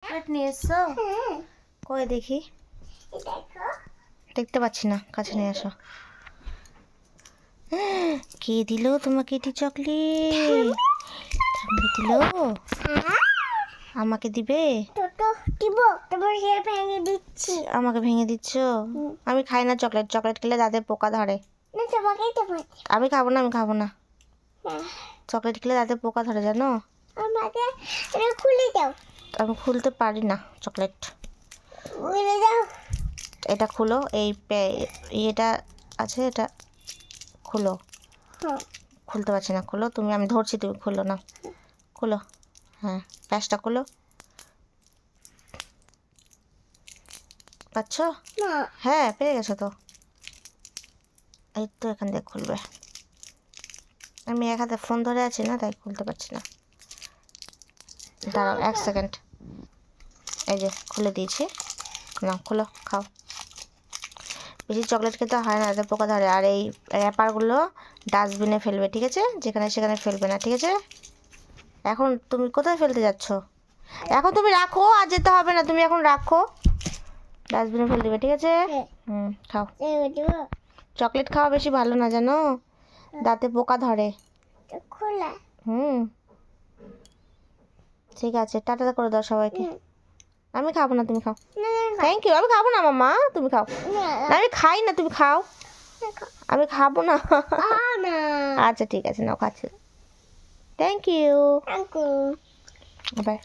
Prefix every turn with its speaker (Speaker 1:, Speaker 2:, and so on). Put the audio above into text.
Speaker 1: Chocolate নিয়ে এসছো? কই দেখি, দেখতে পাচ্ছি না, কাছে নিয়ে আসো। কে দিল তোমাকে এটি চকলেট? ঠাম্মি দিল? আমাকে দিবে? আমাকে ভেঙে দিচ্ছ? আমি খাই না চকলেট, চকলেট খেলে দাঁতে পোকা ধরে। আমি খাবো না, আমি খাবো না। চকলেট খেলে দাঁতে পোকা ধরে, জানো? আমি খুলতে পারি না চকলেট। এটা খুলো, এই এটা আছে, এটা খুলো। খুলতে পারছি না, খুলো তুমি, আমি ধরছি, তুমি খুলো না। খুলো, হ্যাঁ প্যাচটা খুলো। পাচ্ছ? হ্যাঁ পেয়ে গেছো তো। এই তো এখান থেকে খুলবে। আমি এক হাতে ফোন ধরে আছি না, তাই খুলতে পারছি না। দাঁড়াও 1 সেকেন্ড। এই যে খুলে দিয়েছি, না খুলো, খাও। বেশি চকলেট খেতে হয় না, এতে পোকা ধরে। আর এই র্যাপারগুলো ডাস্টবিনে ফেলবে, ঠিক আছে? যেখানে সেখানে ফেলবে না, ঠিক আছে? এখন তুমি কোথায় ফেলতে যাচ্ছ? এখন তুমি রাখো, আর যেতে হবে না, তুমি এখন রাখো, ডাস্টবিনে ফেল দিবে, ঠিক আছে? খাও। চকলেট খাওয়া বেশি ভালো না, জানো? দাঁতে পোকা ধরে। ঠিক আছে, টাটা করে দাও সবাইকে। আমি খাবো না, তুমি খাও। Thank you. আমি খাবো না মামা, তুমি খাও। না আমি খাই না, তুমি খাও। আমি খাবো না। আচ্ছা ঠিক আছে, নাও, খাচ্ছি। Thank you. বাই।